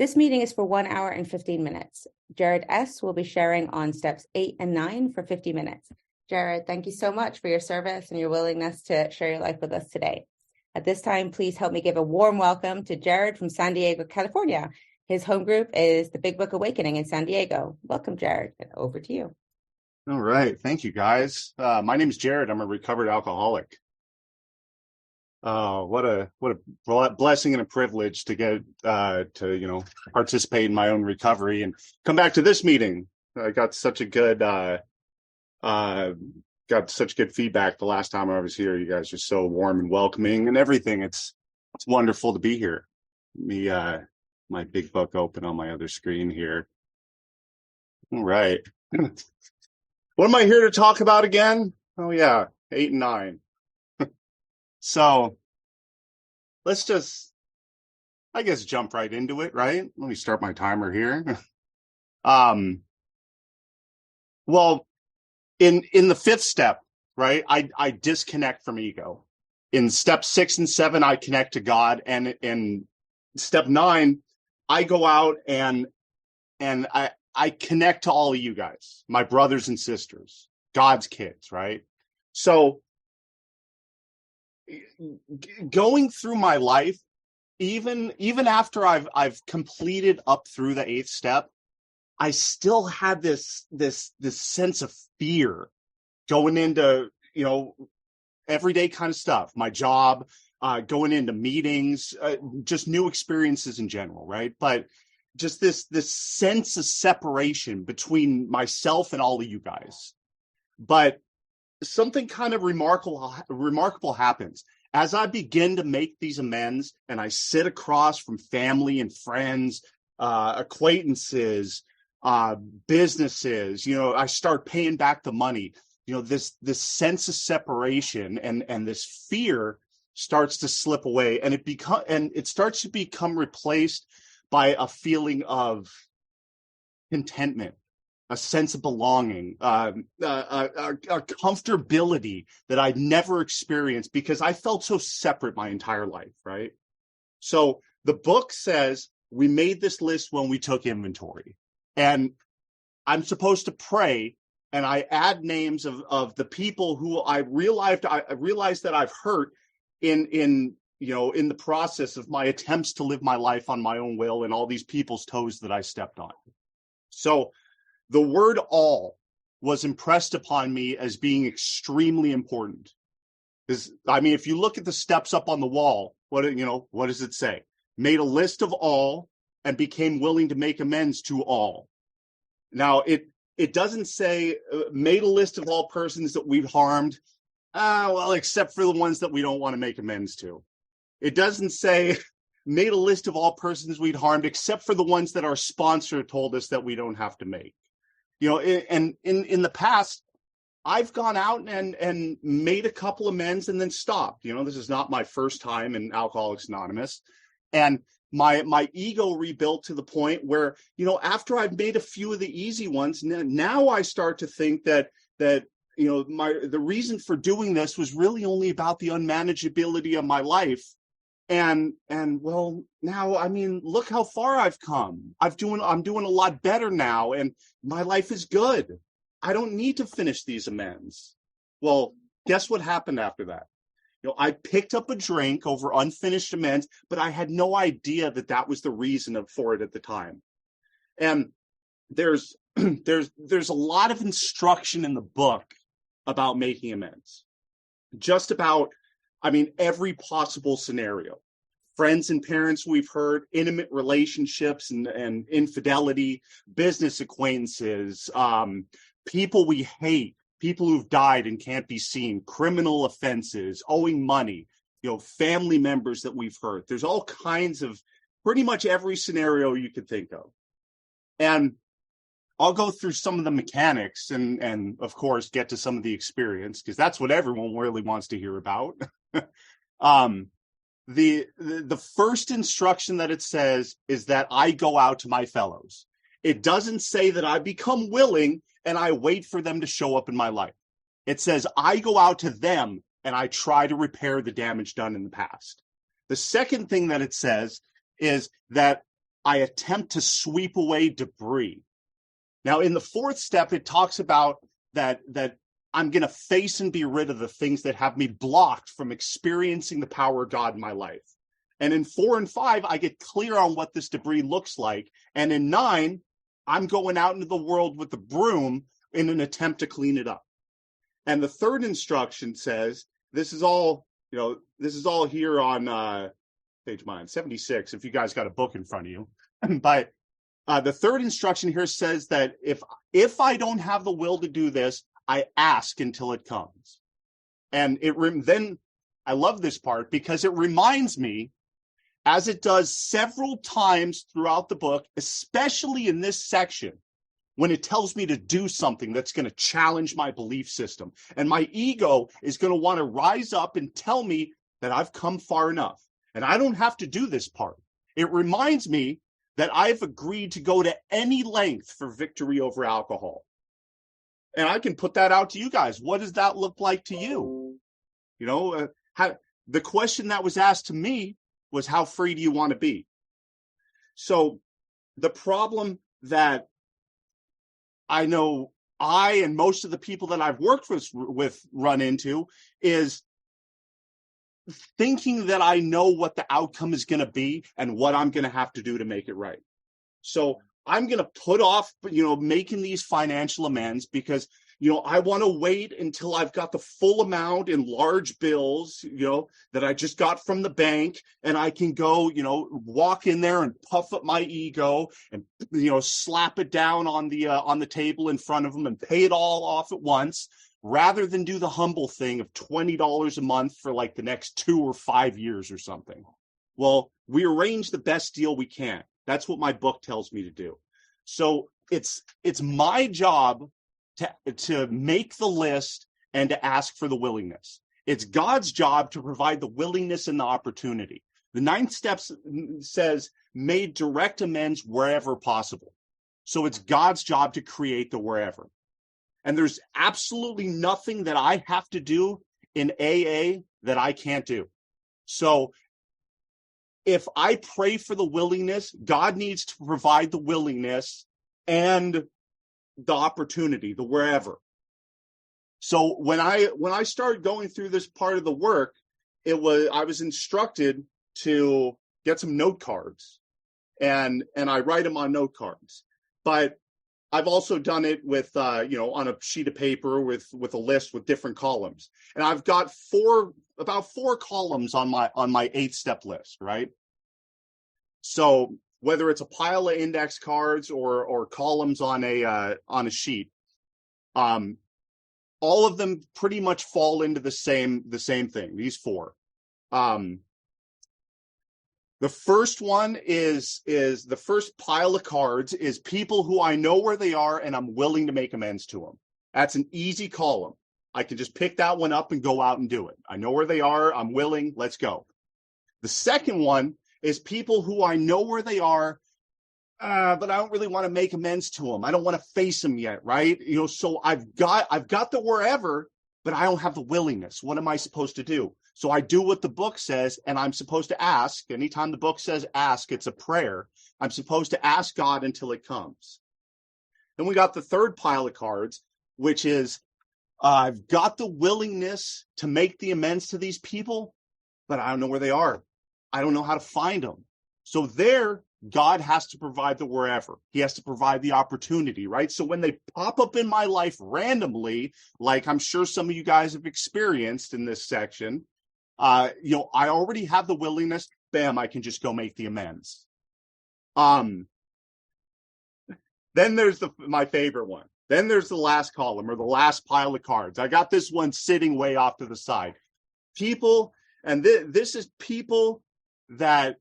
This meeting is for 1 hour and 15 minutes. Jared S. will be sharing on steps 8 and 9 for 50 minutes. Jared, thank you so much for your service and your willingness to share your life with us today. At this time, please help me give a warm welcome to Jared from San Diego, California. His home group is the Big Book Awakening in San Diego. Welcome, Jared, and over to you. All right. Thank you, guys. My name is Jared. I'm a recovered alcoholic. What a blessing and a privilege to get to participate in my own recovery and come back to this meeting. I got such a good feedback the last time I was here. You guys are so warm and welcoming and everything. It's wonderful to be here. My big book open on my other screen here. All right. What am I here to talk about again? Oh yeah, 8 and 9. So let's just, I guess, jump right into it, right? Let me start my timer here. Well, in the 5th step, right, I disconnect from ego. In step 6 and 7, I connect to God, and in step 9, I go out and I connect to all of you guys, my brothers and sisters, God's kids, right? So going through my life, even after I've completed up through the 8th step, I still had this sense of fear going into, everyday kind of stuff, my job, going into meetings, just new experiences in general, right? But just this sense of separation between myself and all of you guys. But something kind of remarkable happens as I begin to make these amends, and I sit across from family and friends, acquaintances, businesses. I start paying back the money. This sense of separation and this fear starts to slip away, and it starts to become replaced by a feeling of contentment, a sense of belonging, a comfortability that I'd never experienced because I felt so separate my entire life, right? So the book says we made this list when we took inventory, and I'm supposed to pray, and I add names of the people who I realized that I've hurt in the process of my attempts to live my life on my own will and all these people's toes that I stepped on. So the word all was impressed upon me as being extremely important. If you look at the steps up on the wall, what does it say? Made a list of all and became willing to make amends to all. Now, it doesn't say made a list of all persons that we've harmed, except for the ones that we don't want to make amends to. It doesn't say made a list of all persons we'd harmed, except for the ones that our sponsor told us that we don't have to make. And in the past, I've gone out and made a couple amends and then stopped. This is not my first time in Alcoholics Anonymous. And my ego rebuilt to the point where, after I've made a few of the easy ones, now I start to think that the reason for doing this was really only about the unmanageability of my life. And well, now, look how far I've come. I'm doing a lot better now, and my life is good. I don't need to finish these amends. Well, guess what happened after that? I picked up a drink over unfinished amends, but I had no idea that was the reason for it at the time. And there's a lot of instruction in the book about making amends. Just about, every possible scenario. Friends and parents we've heard, intimate relationships and infidelity, business acquaintances, people we hate, people who've died and can't be seen, criminal offenses, owing money, family members that we've hurt. There's all kinds of pretty much every scenario you could think of. And I'll go through some of the mechanics and of course get to some of the experience, because that's what everyone really wants to hear about. The first instruction that it says is that I go out to my fellows. It doesn't say that I become willing and I wait for them to show up in my life. It says I go out to them and I try to repair the damage done in the past. The second thing that it says is that I attempt to sweep away debris. Now, in the fourth step, it talks about that I'm going to face and be rid of the things that have me blocked from experiencing the power of God in my life. And in 4 and 5, I get clear on what this debris looks like. And in 9, I'm going out into the world with the broom in an attempt to clean it up. And the third instruction says, this is all here on page 76, if you guys got a book in front of you. But the third instruction here says that if I don't have the will to do this, I ask until it comes. And then I love this part because it reminds me, as it does several times throughout the book, especially in this section, when it tells me to do something that's going to challenge my belief system. And my ego is going to want to rise up and tell me that I've come far enough. And I don't have to do this part. It reminds me that I've agreed to go to any length for victory over alcohol. And I can put that out to you guys. What does that look like to you? The question that was asked to me was, how free do you want to be? So the problem that I know I and most of the people that I've worked with run into is thinking that I know what the outcome is going to be and what I'm going to have to do to make it right. So I'm going to put off, making these financial amends because, I want to wait until I've got the full amount in large bills, that I just got from the bank, and I can go, walk in there and puff up my ego and, slap it down on the table in front of them and pay it all off at once, rather than do the humble thing of $20 a month for like the next 2 or 5 years or something. Well, we arrange the best deal we can. That's what my book tells me to do. So it's my job to make the list and to ask for the willingness. It's God's job to provide the willingness and the opportunity. The 9th step says, made direct amends wherever possible. So it's God's job to create the wherever. And there's absolutely nothing that I have to do in AA that I can't do. So if I pray for the willingness, God needs to provide the willingness and the opportunity, the wherever. So when I started going through this part of the work, I was instructed to get some note cards, and I write them on note cards. But I've also done it with on a sheet of paper with a list with different columns, and I've got about four columns on my 8th step list, right? So whether it's a pile of index cards or columns on a sheet, all of them pretty much fall into the same thing. These 4. The first one is the first pile of cards is people who I know where they are and I'm willing to make amends to them. That's an easy column. I can just pick that one up and go out and do it. I know where they are. I'm willing. Let's go. The second one is people who I know where they are, but I don't really want to make amends to them. I don't want to face them yet, right? So I've got the wherever, but I don't have the willingness. What am I supposed to do? So I do what the book says, and I'm supposed to ask. Anytime the book says ask, it's a prayer. I'm supposed to ask God until it comes. Then we got the third pile of cards, which is I've got the willingness to make the amends to these people, but I don't know where they are. I don't know how to find them. So there, God has to provide the wherever. He has to provide the opportunity, right? So when they pop up in my life randomly, like I'm sure some of you guys have experienced in this section, I already have the willingness. Bam, I can just go make the amends. Then there's my favorite one. Then there's the last column or the last pile of cards. I got this one sitting way off to the side. People, and this is people that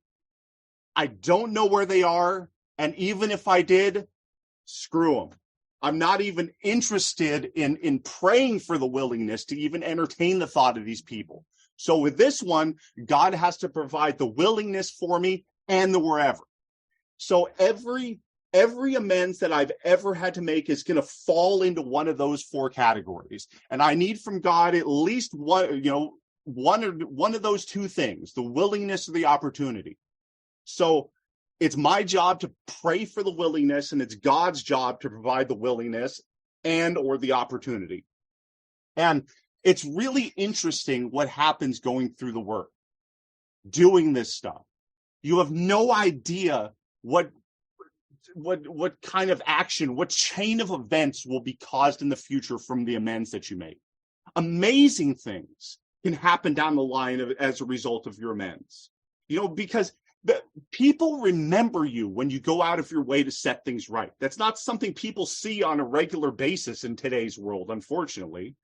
I don't know where they are. And even if I did, screw them. I'm not even interested in praying for the willingness to even entertain the thought of these people. So with this one, God has to provide the willingness for me and the wherever. So every amends that I've ever had to make is going to fall into one of those 4 categories. And I need from God at least one of those 2 things, the willingness or the opportunity. So It's my job to pray for the willingness, and it's God's job to provide the willingness and or the opportunity. And it's really interesting what happens going through the work, doing this stuff. You have no idea what kind of action, what chain of events will be caused in the future from the amends that you make. Amazing things can happen down the line as a result of your amends. Because people remember you when you go out of your way to set things right. That's not something people see on a regular basis in today's world, unfortunately.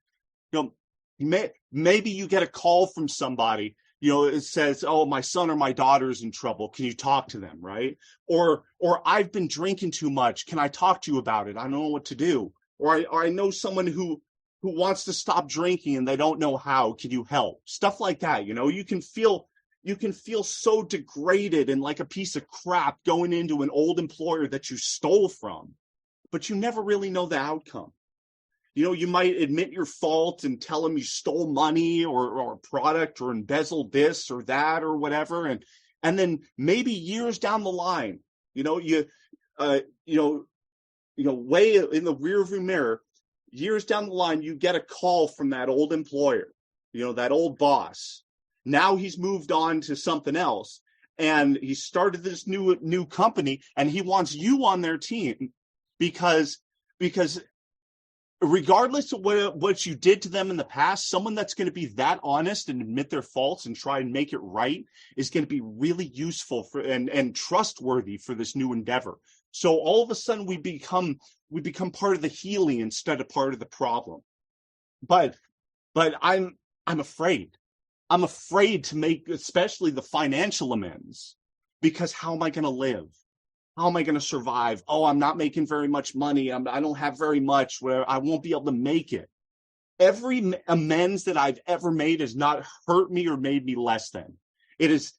Maybe you get a call from somebody, it says, oh, my son or my daughter's in trouble. Can you talk to them, right? Or I've been drinking too much. Can I talk to you about it? I don't know what to do. Or I know someone who wants to stop drinking and they don't know how. Can you help? Stuff like that. You can feel so degraded and like a piece of crap going into an old employer that you stole from, but you never really know the outcome. You might admit your fault and tell them you stole money or a product or embezzled this or that or whatever. And then maybe years down the line, way in the rearview mirror, years down the line, you get a call from that old employer, that old boss. Now he's moved on to something else and he started this new company and he wants you on their team because regardless of what you did to them in the past, someone that's going to be that honest and admit their faults and try and make it right is going to be really useful for and trustworthy for this new endeavor. So all of a sudden we become part of the healing instead of part of the problem. But I'm afraid. I'm afraid to make especially the financial amends, because how am I going to live? How am I going to survive? Oh, I'm not making very much money. I don't have very much where I won't be able to make it. Every amends that I've ever made has not hurt me or made me less than. It's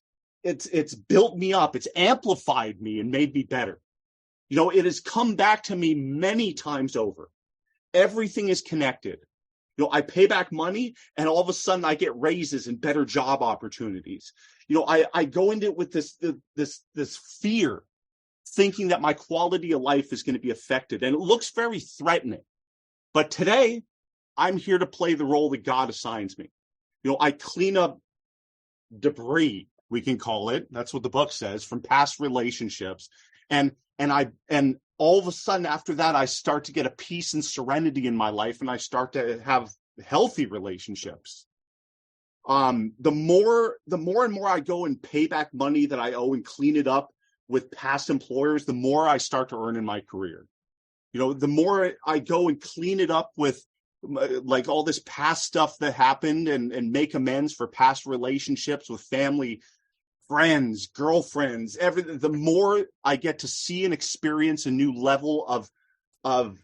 built me up. It's amplified me and made me better. It has come back to me many times over. Everything is connected. I pay back money and all of a sudden I get raises and better job opportunities. I go into it with this fear, thinking that my quality of life is going to be affected. And it looks very threatening. But today, I'm here to play the role that God assigns me. I clean up debris, we can call it. That's what the book says, from past relationships. And all of a sudden after that, I start to get a peace and serenity in my life, and I start to have healthy relationships. The more and more I go and pay back money that I owe and clean it up with past employers, the more I start to earn in my career. The more I go and clean it up with like all this past stuff that happened and make amends for past relationships with family, friends, girlfriends, everything, the more I get to see and experience a new level of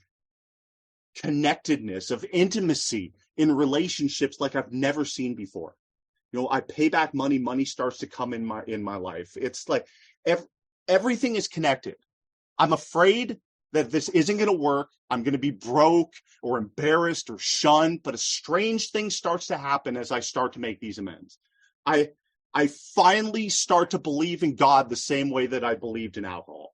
connectedness, of intimacy in relationships like I've never seen before. I pay back money starts to come in my life. It's like everything is connected. I'm afraid that this isn't going to work. I'm going to be broke or embarrassed or shunned, but a strange thing starts to happen as I start to make these amends. I finally start to believe in God the same way that I believed in alcohol.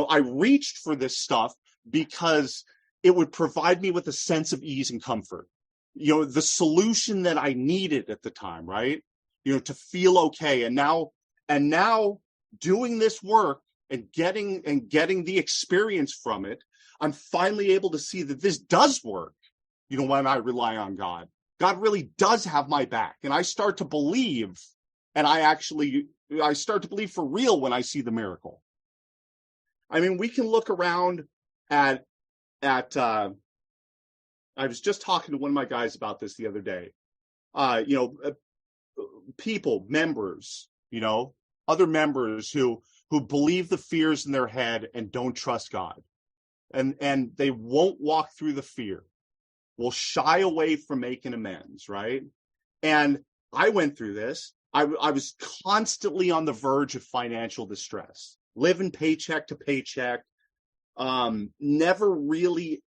I reached for this stuff because it would provide me with a sense of ease and comfort. The solution that I needed at the time, right? To feel okay. And now doing this work and getting the experience from it, I'm finally able to see that this does work. When I rely on God, God really does have my back. And I start to believe, and I start to believe for real when I see the miracle. I mean, we can look around at I was just talking to one of my guys about this the other day. People, members, other members who believe the fears in their head and don't trust God. And they won't walk through the fear, will shy away from making amends, right? And I went through this. I was constantly on the verge of financial distress, living paycheck to paycheck, never really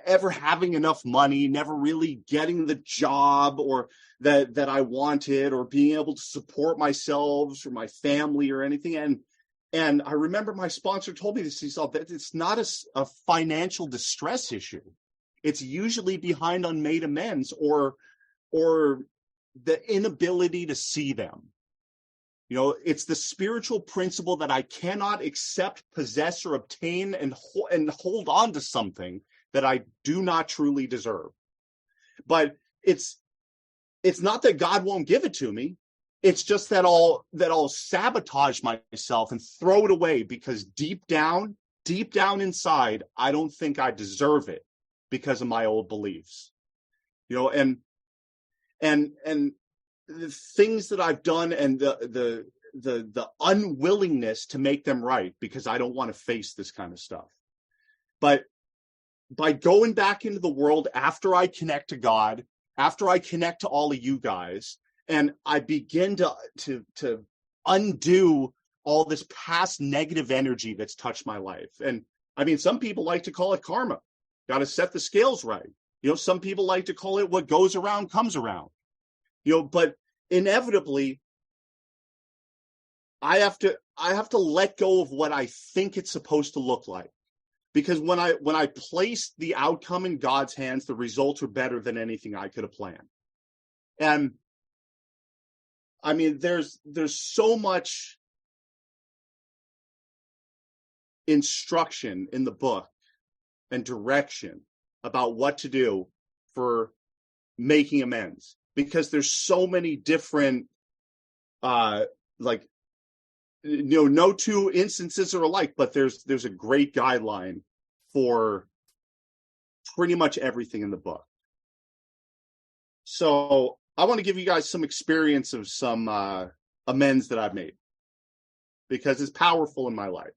ever having enough money, never really getting the job or that I wanted, or being able to support myself or my family or anything. And I remember my sponsor told me this. He said that it's not a financial distress issue. It's usually behind unmade amends or the inability to see them. You know, it's the spiritual principle that I cannot accept, possess, or obtain and hold on to something that I do not truly deserve. But it's not that God won't give it to me. It's just that I'll sabotage myself and throw it away because deep down inside, I don't think I deserve it because of my old beliefs. You know, and the things that I've done and the unwillingness to make them right because I don't want to face this kind of stuff. But by going back into the world after I connect to God, after I connect to all of you guys, and I begin to undo all this past negative energy that's touched my life. And I mean, some people like to call it karma. Got to set the scales right. You know, some people like to call it what goes around comes around. You know, but inevitably, I have to let go of what I think it's supposed to look like. Because when I place the outcome in God's hands, the results are better than anything I could have planned. And I mean, there's so much instruction in the book and direction about what to do for making amends, because there's so many different like, you know, no two instances are alike, but there's a great guideline for pretty much everything in the book. So I want to give you guys some experience of some amends that I've made because it's powerful in my life.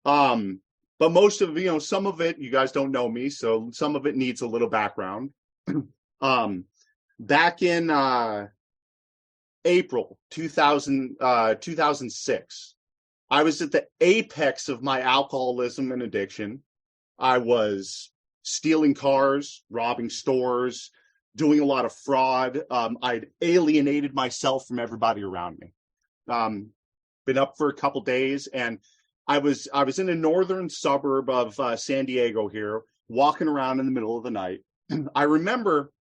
But most of, you know, some of it, you guys don't know me, so some of it needs a little background. Back in April 2006, I was at the apex of my alcoholism and addiction. I was stealing cars, robbing stores, doing a lot of fraud. I'd alienated myself from everybody around me. Been up for a couple days, and I was in a northern suburb of San Diego here, walking around in the middle of the night. I remember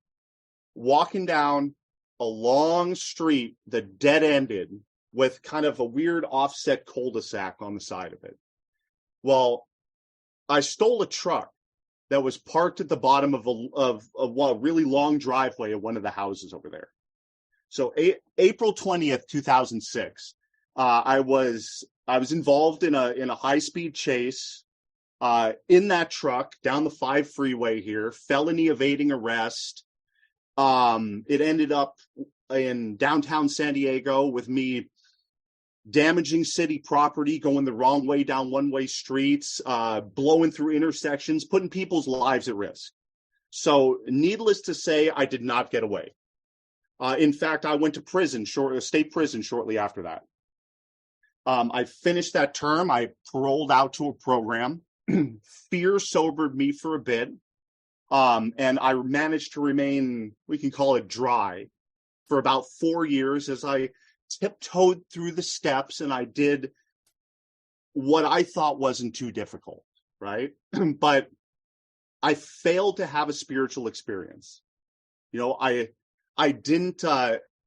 walking down a long street that dead-ended with kind of a weird offset cul-de-sac on the side of it. Well, I stole a truck that was parked at the bottom of a really long driveway of one of the houses over there. So April 20th, 2006, I was involved in a high-speed chase in that truck down the 5 freeway here, felony evading arrest. It ended up in downtown San Diego with me damaging city property, going the wrong way down one-way streets, blowing through intersections, putting people's lives at risk. So needless to say, I did not get away. In fact, I went to prison, state prison shortly after that. I finished that term. I paroled out to a program. Fear sobered me for a bit. And I managed to remain, we can call it dry, for about 4 years as I tiptoed through the steps and I did what I thought wasn't too difficult, right? But I failed to have a spiritual experience. You know, I didn't,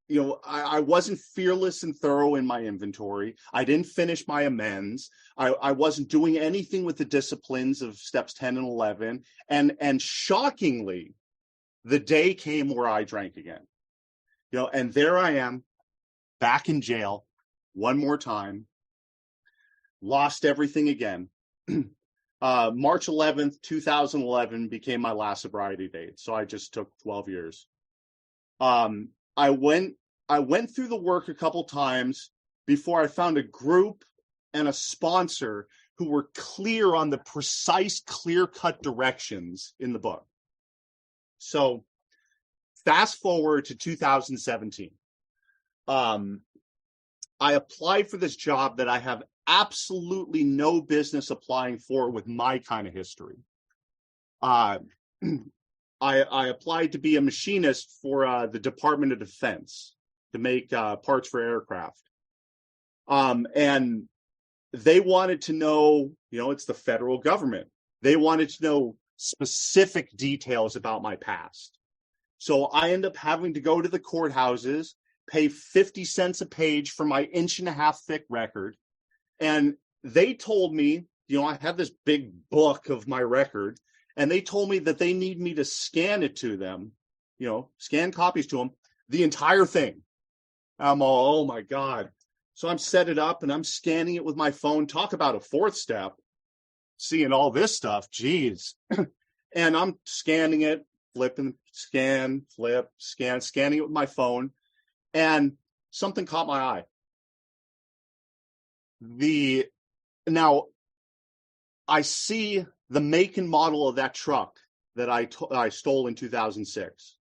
you know, I wasn't fearless and thorough in my inventory. I didn't finish my amends. I wasn't doing anything with the disciplines of steps 10 and 11. And shockingly, the day came where I drank again. You know, and there I am, back in jail one more time, lost everything again. March 11th, 2011 became my last sobriety date. So I just took 12 years. I went through the work a couple times before I found a group and a sponsor who were clear on the precise, clear-cut directions in the book. So fast forward to 2017. I applied for this job that I have absolutely no business applying for with my kind of history. I applied to be a machinist for the Department of Defense to make parts for aircraft. And they wanted to know, it's the federal government. They wanted to know specific details about my past. So I end up having to go to the courthouses, pay 50 cents a page for my 1.5-inch thick record. And they told me, I have this big book of my record, and they told me that they need me to scan it to them, scan copies to them, the entire thing. I'm all, oh my God. So I'm set it up and I'm scanning it with my phone. Talk about a fourth step, seeing all this stuff. Geez. And I'm scanning it, flipping, scan, flip, scan, scanning it with my phone. And something caught my eye. Now I see the make and model of that truck that I stole in 2006.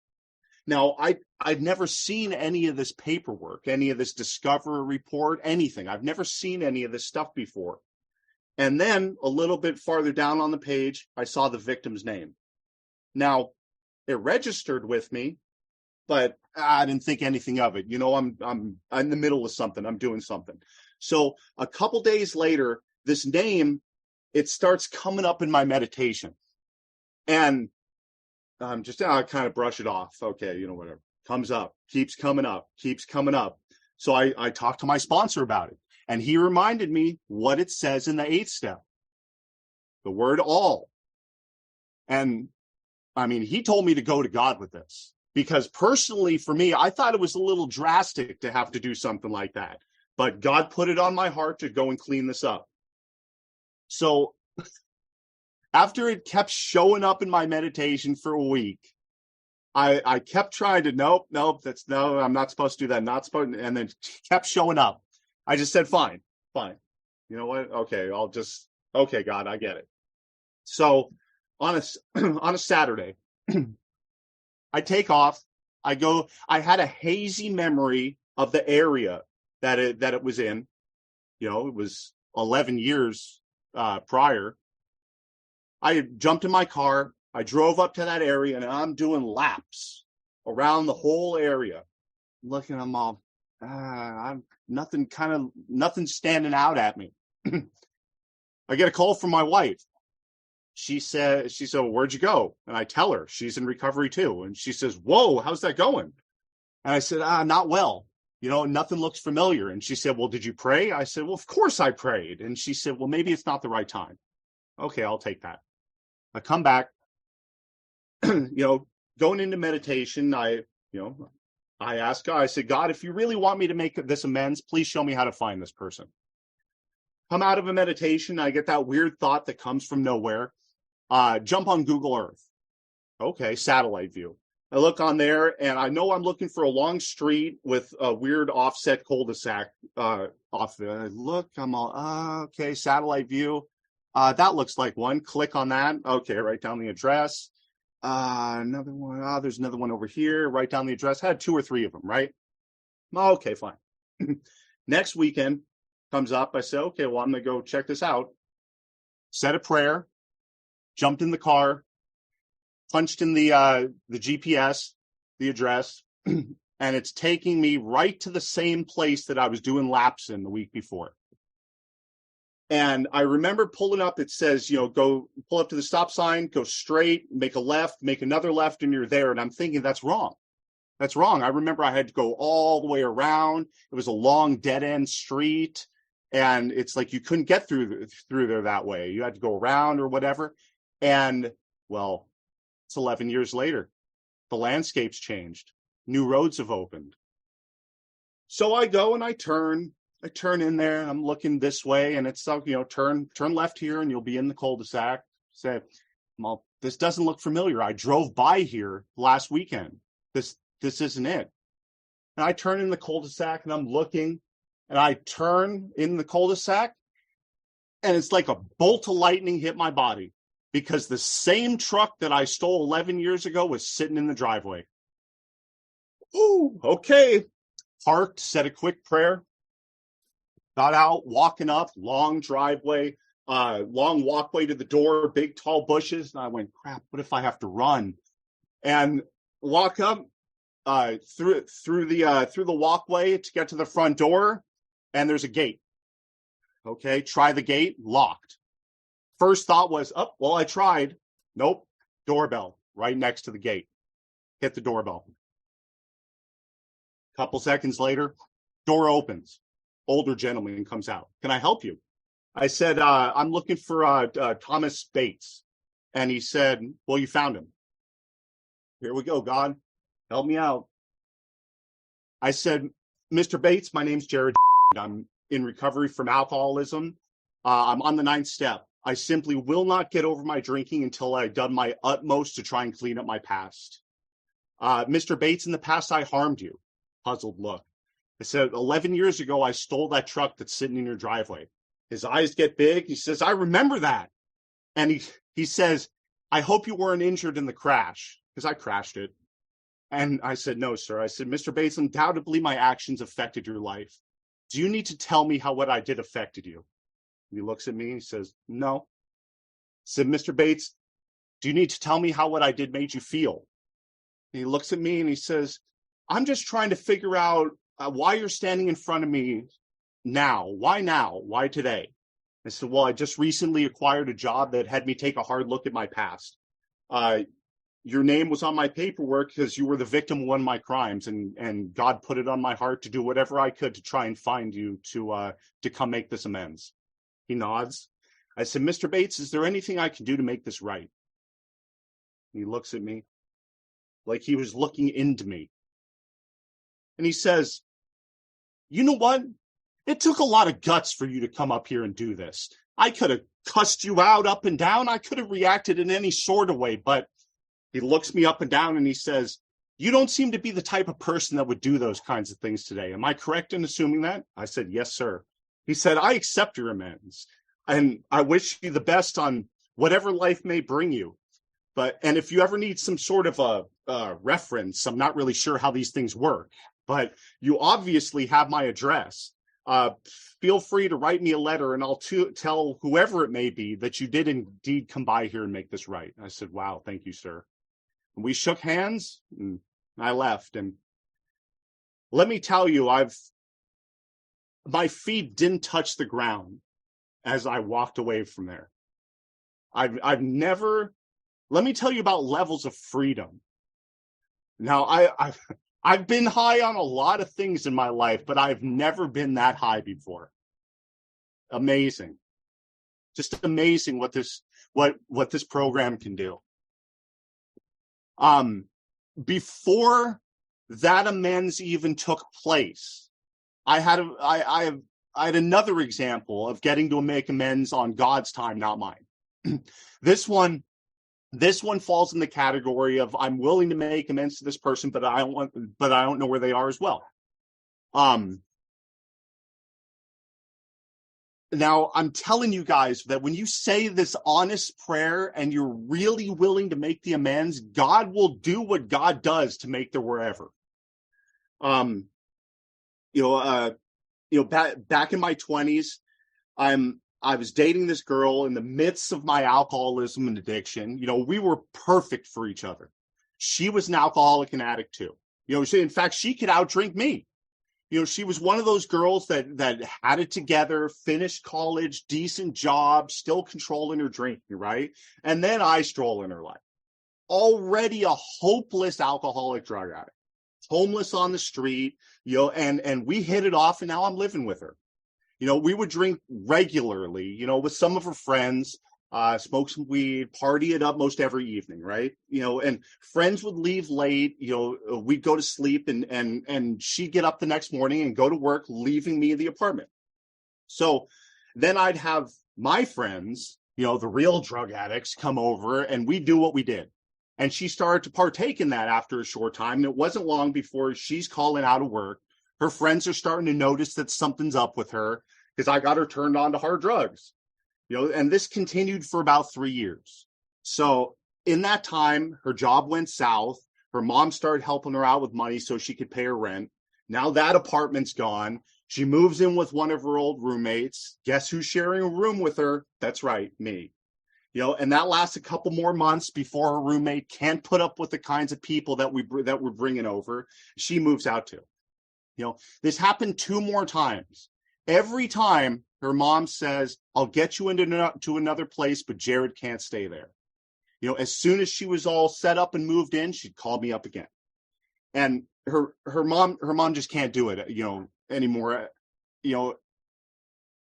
Now, I'd never seen any of this paperwork, any of this discovery report, anything. I've never seen any of this stuff before. And then a little bit farther down on the page, I saw the victim's name. Now, it registered with me, but I didn't think anything of it. I'm in the middle of something. I'm doing something. So a couple days later, this name, it starts coming up in my meditation. And I kind of brush it off. Okay, whatever. Comes up, keeps coming up, keeps coming up. So I talked to my sponsor about it. And he reminded me what it says in the 8th step. The word all. And he told me to go to God with this. Because personally, for me, I thought it was a little drastic to have to do something like that. But God put it on my heart to go and clean this up. So after it kept showing up in my meditation for a week, I kept trying to, nope, I'm not supposed to do that, not supposed to, and then kept showing up. I just said, fine. You know what? Okay, okay, God, I get it. So on a Saturday, I take off. I had a hazy memory of the area that it was in. It was 11 years prior. I jumped in my car. I drove up to that area, and I'm doing laps around the whole area. Looking, I'm all, I'm nothing standing out at me. I get a call from my wife. She said, well, where'd you go? And I tell her she's in recovery too. And she says, whoa, how's that going? And I said, not well. Nothing looks familiar. And she said, well, did you pray? I said, well, of course I prayed. And she said, well, maybe it's not the right time. Okay, I'll take that. I come back, going into meditation. I asked God, I said, God, if you really want me to make this amends, please show me how to find this person. Come out of a meditation. I get that weird thought that comes from nowhere. Jump on Google Earth. Okay, satellite view. I look on there and I know I'm looking for a long street with a weird offset cul-de-sac off there. I look, I'm all, okay, satellite view. That looks like one. Click on that. Okay, write down the address. Another one. There's another one over here. Write down the address. I had 2 or 3 of them, right? Okay, fine. Next weekend comes up. I say, okay, well, I'm going to go check this out. Said a prayer. Jumped in the car. Punched in the GPS, the address. And it's taking me right to the same place that I was doing laps in the week before. And I remember pulling up, it says, go pull up to the stop sign, go straight, make a left, make another left, and you're there. And I'm thinking, that's wrong. That's wrong. I remember I had to go all the way around. It was a long dead end street. And it's like you couldn't get through there that way. You had to go around or whatever. And, well, it's 11 years later. The landscape's changed. New roads have opened. So I go and I turn in there and I'm looking this way and it's, turn left here and you'll be in the cul-de-sac. Say, well, this doesn't look familiar. I drove by here last weekend. This isn't it. And I turn in the cul-de-sac and I'm looking and I turn in the cul-de-sac and it's like a bolt of lightning hit my body because the same truck that I stole 11 years ago was sitting in the driveway. Ooh, okay. Parked, said a quick prayer. Got out, walking up, long driveway, long walkway to the door, big tall bushes. And I went, crap, what if I have to run? And walk up through the walkway to get to the front door, and there's a gate. Okay, try the gate, locked. First thought was, oh, well, I tried. Nope, doorbell right next to the gate. Hit the doorbell. Couple seconds later, door opens. Older gentleman comes out. Can I help you? I said, I'm looking for Thomas Bates. And he said, well, you found him. Here we go, God. Help me out. I said, Mr. Bates, my name's Jared. I'm in recovery from alcoholism. I'm on the 9th step. I simply will not get over my drinking until I've done my utmost to try and clean up my past. Mr. Bates, in the past, I harmed you. Puzzled look. I said, 11 years ago, I stole that truck that's sitting in your driveway. His eyes get big. He says, I remember that. And he says, I hope you weren't injured in the crash, because I crashed it. And I said, no, sir. I said, Mr. Bates, undoubtedly my actions affected your life. Do you need to tell me how what I did affected you? And he looks at me and he says, no. I said, Mr. Bates, do you need to tell me how what I did made you feel? And he looks at me and he says, I'm just trying to figure out why you're standing in front of me now. Why now? Why today? I said, well, I just recently acquired a job that had me take a hard look at my past. Your name was on my paperwork because you were the victim of one of my crimes, and God put it on my heart to do whatever I could to try and find you to come make this amends. He nods. I said, Mr. Bates, is there anything I can do to make this right? He looks at me like he was looking into me. And he says, you know what? It took a lot of guts for you to come up here and do this. I could have cussed you out up and down. I could have reacted in any sort of way, but he looks me up and down and he says, you don't seem to be the type of person that would do those kinds of things today. Am I correct in assuming that? I said, yes, sir. He said, I accept your amends and I wish you the best on whatever life may bring you. And if you ever need some sort of a reference, I'm not really sure how these things work, but you obviously have my address. Feel free to write me a letter and I'll tell whoever it may be that you did indeed come by here and make this right. I said, wow, thank you, sir. And we shook hands and I left. And let me tell you, my feet didn't touch the ground as I walked away from there. I've never, let me tell you about levels of freedom. Now, I've been high on a lot of things in my life, but I've never been that high before. Amazing. Just amazing what this program can do. Before that amends even took place, I had another example of getting to make amends on God's time, not mine. This one falls in the category of I'm willing to make amends to this person, but I don't know where they are as well. Now I'm telling you guys that when you say this honest prayer and you're really willing to make the amends, God will do what God does to make the wherever. Back in my 20s, I was dating this girl in the midst of my alcoholism and addiction. We were perfect for each other. She was an alcoholic and addict too. In fact, she could outdrink me. She was one of those girls that had it together, finished college, decent job, still controlling her drinking, right? And then I stroll in her life. Already a hopeless alcoholic drug addict, homeless on the street, and we hit it off, and now I'm living with her. We would drink regularly, with some of her friends, smoke some weed, party it up most every evening, right? And friends would leave late, we'd go to sleep and she'd get up the next morning and go to work, leaving me in the apartment. So then I'd have my friends, the real drug addicts, come over and we do what we did. And she started to partake in that after a short time. And it wasn't long before she's calling out of work. Her friends are starting to notice that something's up with her because I got her turned on to hard drugs. And this continued for about 3 years. So in that time, her job went south. Her mom started helping her out with money so she could pay her rent. Now that apartment's gone. She moves in with one of her old roommates. Guess who's sharing a room with her? That's right, me. And that lasts a couple more months before her roommate can't put up with the kinds of people that we're bringing over. She moves out too. This happened 2 more times. Every time her mom says, I'll get you to another place, but Jared can't stay there. As soon as she was all set up and moved in, she'd call me up again. And her mom just can't do it, anymore.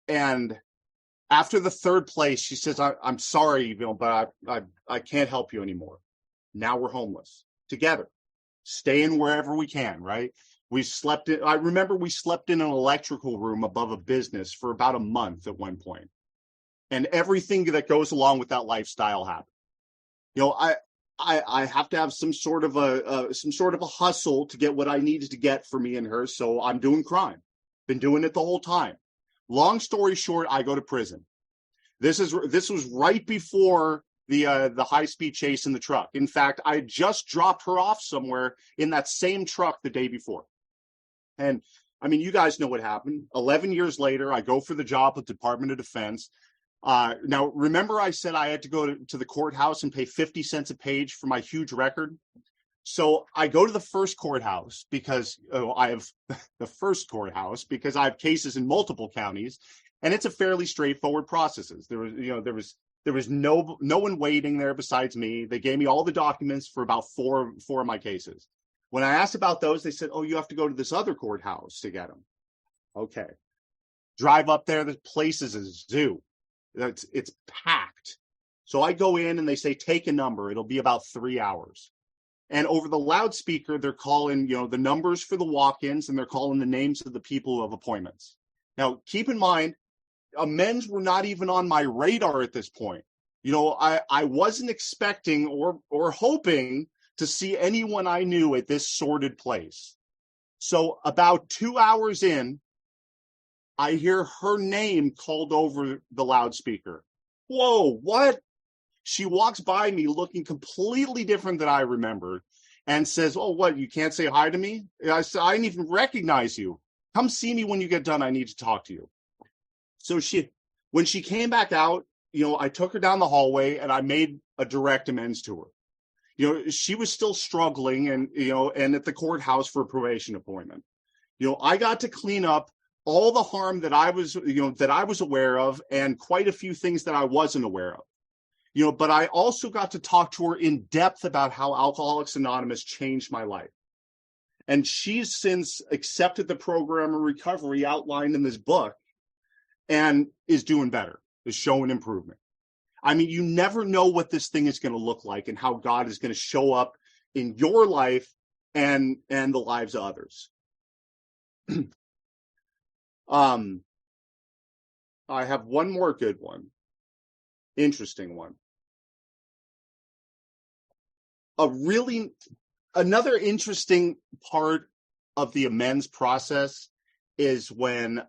And after the third place, she says, I'm sorry, but I can't help you anymore. Now we're homeless together, staying wherever we can, right? I remember we slept in an electrical room above a business for about a month at one point. And everything that goes along with that lifestyle happened. I have to have some sort of a hustle to get what I needed to get for me and her. So I'm doing crime. Been doing it the whole time. Long story short, I go to prison. This was right before the high-speed chase in the truck. In fact, I just dropped her off somewhere in that same truck the day before. And I mean, you guys know what happened. 11 years later, I go for the job with Department of Defense. Now, remember I said I had to go to the courthouse and pay 50 cents a page for my huge record? So I go to the first courthouse because I have the first courthouse because I have cases in multiple counties, and it's a fairly straightforward process. There was no one waiting there besides me. They gave me all the documents for about four of my cases. When I asked about those, they said, "Oh, you have to go to this other courthouse to get them." Okay, drive up there. The place is a zoo. It's packed. So I go in and they say, "Take a number. It'll be about 3 hours." And over the loudspeaker, they're calling, the numbers for the walk-ins, and they're calling the names of the people who have appointments. Now, keep in mind, amends were not even on my radar at this point. I wasn't expecting or hoping to see anyone I knew at this sordid place. So about 2 hours in, I hear her name called over the loudspeaker. Whoa, what? She walks by me looking completely different than I remembered and says, "Oh, what? You can't say hi to me?" I said, "I didn't even recognize you. Come see me when you get done. I need to talk to you." So when she came back out, I took her down the hallway and I made a direct amends to her. She was still struggling and at the courthouse for a probation appointment. I got to clean up all the harm that I was aware of and quite a few things that I wasn't aware of. But I also got to talk to her in depth about how Alcoholics Anonymous changed my life. And she's since accepted the program of recovery outlined in this book and is doing better, is showing improvement. I mean, you never know what this thing is going to look like and how God is going to show up in your life and the lives of others. I have one more good one. Interesting one. Another interesting part of the amends process is when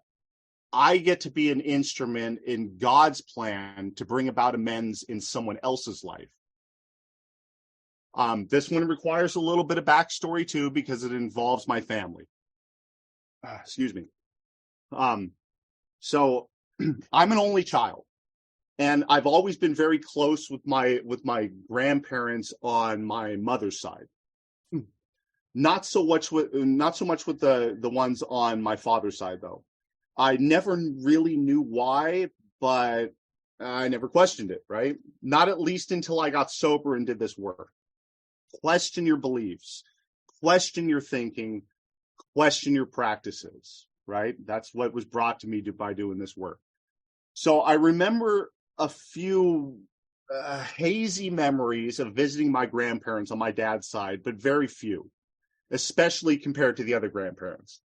I get to be an instrument in God's plan to bring about amends in someone else's life. This one requires a little bit of backstory too, because it involves my family. Excuse me. So I'm an only child. And I've always been very close with my grandparents on my mother's side. Not so much with the ones on my father's side, though. I never really knew why, but I never questioned it, right? Not at least until I got sober and did this work. Question your beliefs, question your thinking, question your practices, right? That's what was brought to me by doing this work. So I remember a few hazy memories of visiting my grandparents on my dad's side, but very few, especially compared to the other grandparents.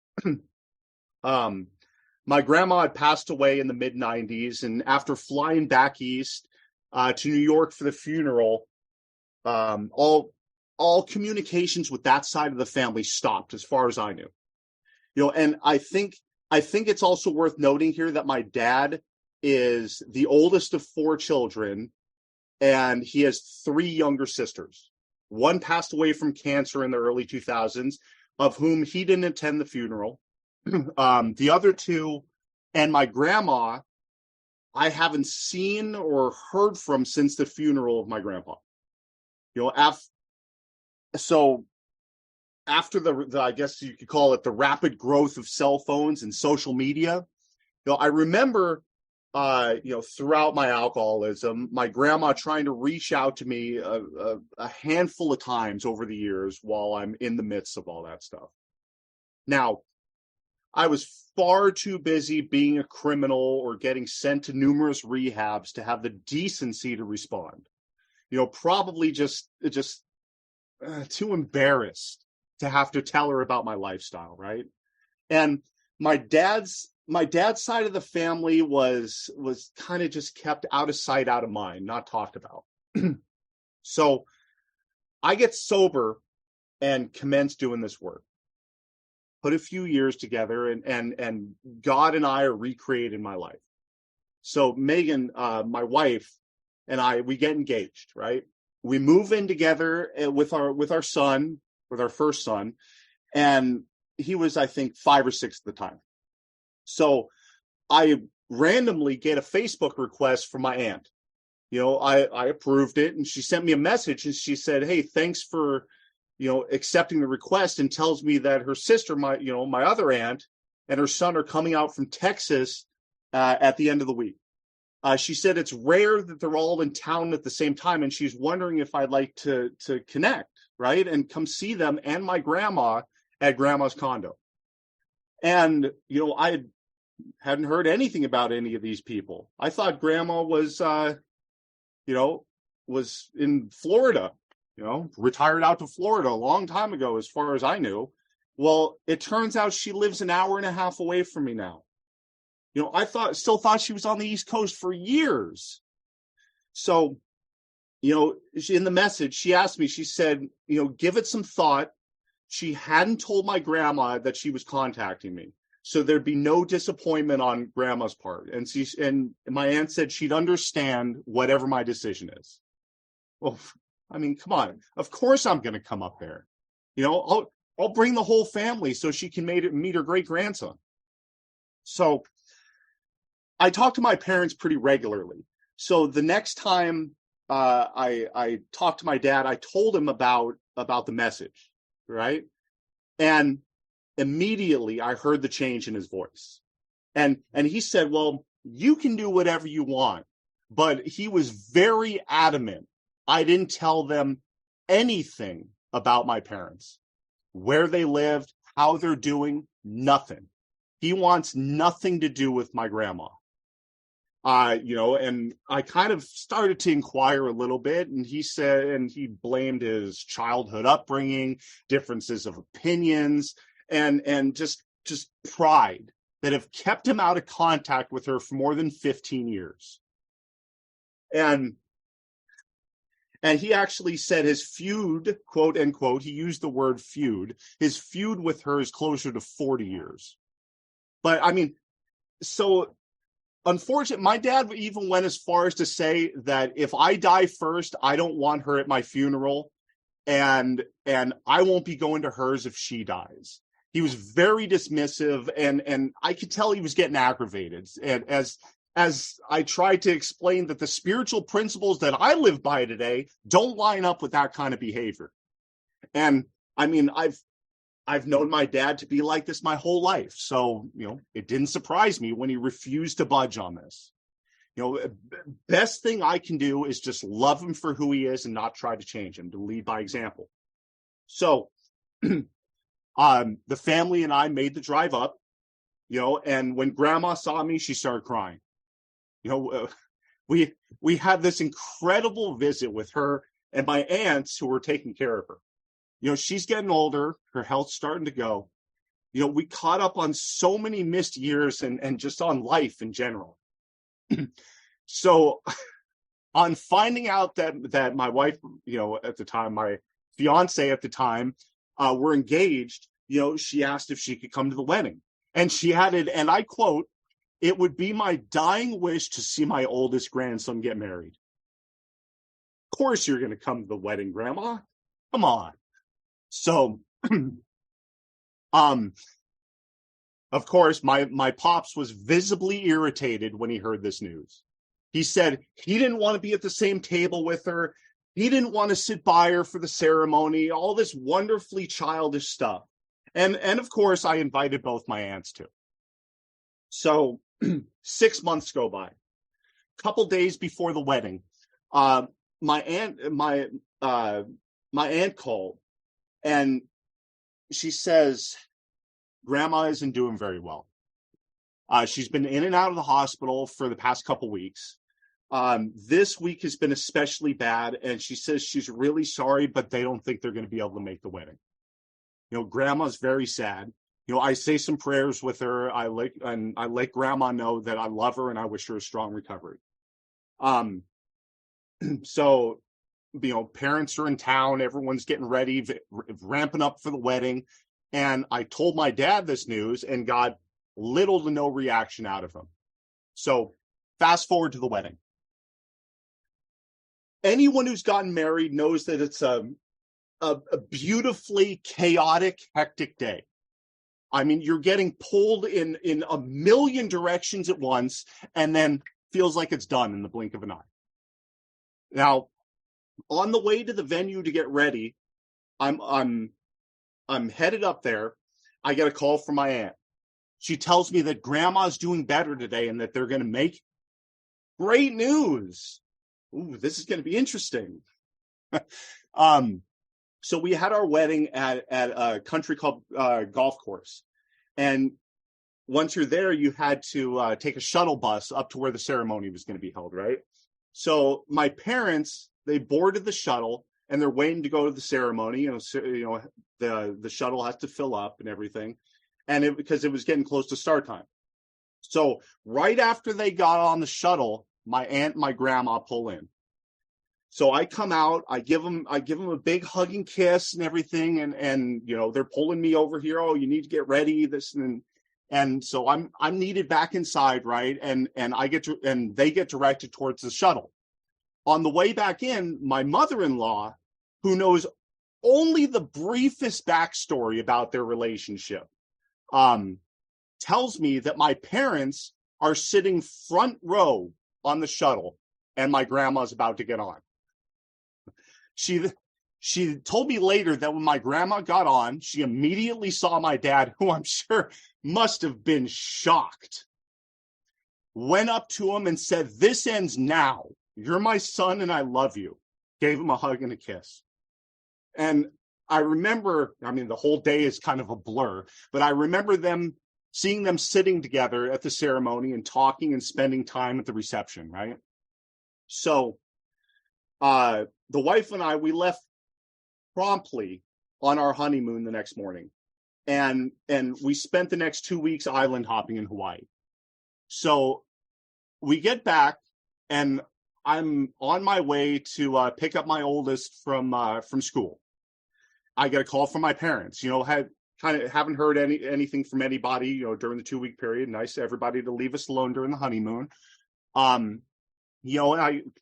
My grandma had passed away in the mid-90s, and after flying back east to New York for the funeral, all communications with that side of the family stopped, as far as I knew. And I think it's also worth noting here that my dad is the oldest of 4 children, and he has 3 younger sisters. One passed away from cancer in the early 2000s, of whom he didn't attend the funeral. The other 2 and my grandma, I haven't seen or heard from since the funeral of my grandpa. So after the I guess you could call it the rapid growth of cell phones and social media, I remember, throughout my alcoholism, my grandma trying to reach out to me a handful of times over the years while I'm in the midst of all that stuff. Now, I was far too busy being a criminal or getting sent to numerous rehabs to have the decency to respond. Probably just too embarrassed to have to tell her about my lifestyle, right? And my dad's side of the family was kind of just kept out of sight, out of mind, not talked about. So I get sober and commence doing this work. Put a few years together, and God and I are recreating my life. So Megan, my wife, and I, we get engaged, right? We move in together with our son, with our first son, and he was, I think, 5 or 6 at the time. So I randomly get a Facebook request from my aunt. I approved it, and she sent me a message, and she said, "Hey, thanks for, accepting the request," and tells me that her sister, my other aunt, and her son are coming out from Texas at the end of the week. She said it's rare that they're all in town at the same time, and she's wondering if I'd like to connect, right, and come see them and my grandma at grandma's condo. And I hadn't heard anything about any of these people. I thought grandma was was in Florida, retired out to Florida a long time ago, as far as I knew. Well, it turns out she lives an hour and a half away from me now. I still thought she was on the East Coast for years. So, in the message, she asked me, she said, give it some thought. She hadn't told my grandma that she was contacting me, so there'd be no disappointment on grandma's part. And my aunt said she'd understand whatever my decision is. Well, I mean, come on. Of course I'm going to come up there. I'll bring the whole family so she can meet her great grandson. So I talk to my parents pretty regularly. So the next time I talked to my dad, I told him about the message, right? And immediately I heard the change in his voice. And he said, "Well, you can do whatever you want." But he was very adamant I didn't tell them anything about my parents, where they lived, how they're doing, nothing. He wants nothing to do with my grandma. And I kind of started to inquire a little bit, and he blamed his childhood upbringing, differences of opinions, and just pride that have kept him out of contact with her for more than 15 years. And he actually said his feud, quote unquote, he used the word feud, his feud with her is closer to 40 years. But I mean, so unfortunately, my dad even went as far as to say that if I die first, I don't want her at my funeral, and I won't be going to hers if she dies. He was very dismissive, and I could tell he was getting aggravated. And as I tried to explain that the spiritual principles that I live by today don't line up with that kind of behavior. And I mean, I've known my dad to be like this my whole life. So, it didn't surprise me when he refused to budge on this. Best thing I can do is just love him for who he is and not try to change him, to lead by example. So, the family and I made the drive up, and when grandma saw me, she started crying. We had this incredible visit with her and my aunts who were taking care of her. She's getting older, her health's starting to go. We caught up on so many missed years and just on life in general. So on finding out that my wife, at the time, my fiance at the time, were engaged, she asked if she could come to the wedding. And she added, and I quote, "It would be my dying wish to see my oldest grandson get married." Of course you're going to come to the wedding, Grandma. Come on. So, of course, my pops was visibly irritated when he heard this news. He said he didn't want to be at the same table with her. He didn't want to sit by her for the ceremony, all this wonderfully childish stuff. And of course, I invited both my aunts too. So 6 months go by. Couple days before the wedding, my aunt called, and she says grandma isn't doing very well. She's been in and out of the hospital for the past couple weeks. This week has been especially bad, and she says she's really sorry, but they don't think they're going to be able to make the wedding. Grandma's very sad. I say some prayers with her. I let grandma know that I love her and I wish her a strong recovery. So, parents are in town, everyone's getting ready, ramping up for the wedding. And I told my dad this news and got little to no reaction out of him. So fast forward to the wedding. Anyone who's gotten married knows that it's a beautifully chaotic, hectic day. I mean, you're getting pulled in a million directions at once, and then feels like it's done in the blink of an eye. Now, on the way to the venue to get ready, I'm headed up there. I get a call from my aunt. She tells me that grandma's doing better today and that they're going to make great news. Ooh, this is going to be interesting. So we had our wedding at a country club golf course. And once you're there, you had to take a shuttle bus up to where the ceremony was going to be held, right? So my parents, they boarded the shuttle and they're waiting to go to the ceremony. The shuttle has to fill up and everything. And because it was getting close to start time. So right after they got on the shuttle, my aunt and my grandma pull in. So I come out, I give them a big hugging kiss and everything. And they're pulling me over here. Oh, you need to get ready. And so I'm needed back inside, right? And they get directed towards the shuttle. On the way back in, my mother-in-law, who knows only the briefest backstory about their relationship, tells me that my parents are sitting front row on the shuttle and my grandma's about to get on. She told me later that when my grandma got on, she immediately saw my dad, who I'm sure must have been shocked, went up to him and said, "This ends now. You're my son and I love you." Gave him a hug and a kiss. And I remember, the whole day is kind of a blur, but I remember seeing them sitting together at the ceremony and talking and spending time at the reception, right? So the wife and I, we left promptly on our honeymoon the next morning. And we spent the next 2 weeks island hopping in Hawaii. So we get back and I'm on my way to pick up my oldest from school. I get a call from my parents, haven't heard anything from anybody, during the 2 week period. Nice to everybody to leave us alone during the honeymoon.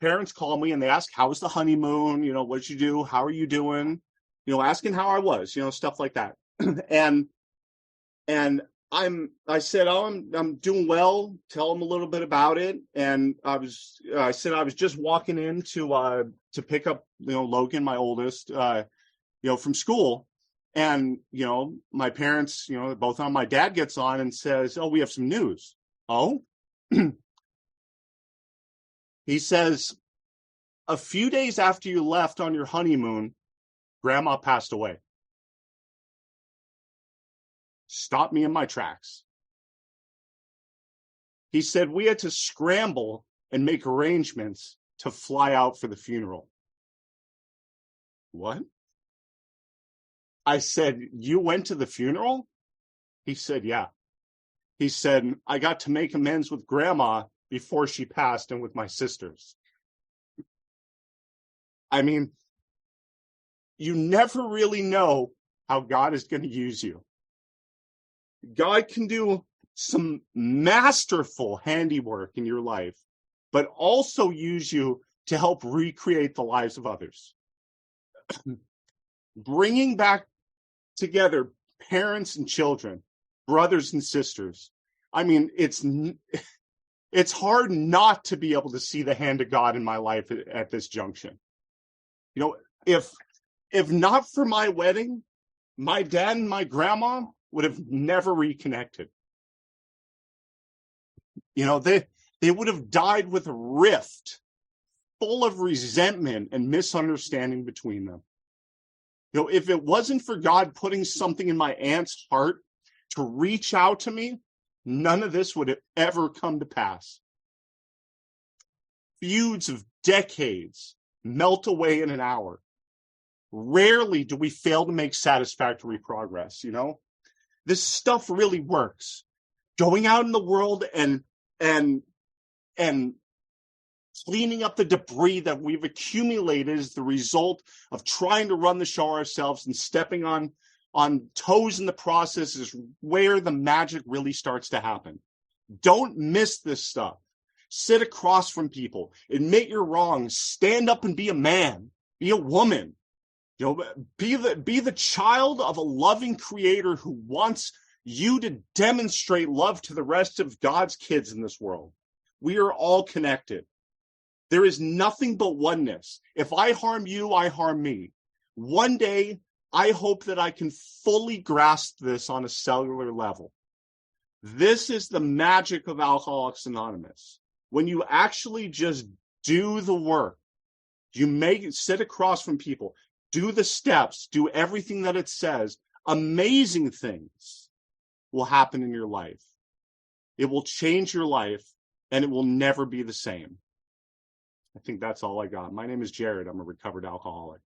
Parents call me and they ask, "How was the honeymoon? What did you do? How are you doing?" Asking how I was, stuff like that. And I said, "Oh, I'm doing well." Tell them a little bit about it. And I said I was just walking in to pick up, Logan, my oldest, from school. And, my parents, both on, my dad gets on and says, "Oh, we have some news." Oh, he says, "A few days after you left on your honeymoon, grandma passed away." Stopped me in my tracks. He said, "We had to scramble and make arrangements to fly out for the funeral." What? I said, "You went to the funeral?" He said, "Yeah." He said, "I got to make amends with grandma before she passed and with my sisters." You never really know how God is going to use you. God can do some masterful handiwork in your life, but also use you to help recreate the lives of others. Bringing back together parents and children, brothers and sisters. It's hard not to be able to see the hand of God in my life at this junction. If not for my wedding, my dad and my grandma would have never reconnected. They would have died with a rift full of resentment and misunderstanding between them. If it wasn't for God putting something in my aunt's heart to reach out to me, none of this would have ever come to pass. Feuds of decades melt away in an hour. Rarely do we fail to make satisfactory progress, This stuff really works. Going out in the world and cleaning up the debris that we've accumulated is the result of trying to run the show ourselves, and stepping on toes in the process is where the magic really starts to happen. Don't miss this stuff. Sit across from people, admit you're wrong, stand up and be a man, be a woman, be the child of a loving creator who wants you to demonstrate love to the rest of God's kids in this world. We are all connected. There is nothing but oneness. If I harm you, I harm me. One day, I hope that I can fully grasp this on a cellular level. This is the magic of Alcoholics Anonymous. When you actually just do the work, sit across from people, do the steps, do everything that it says, amazing things will happen in your life. It will change your life, and it will never be the same. I think that's all I got. My name is Jared. I'm a recovered alcoholic.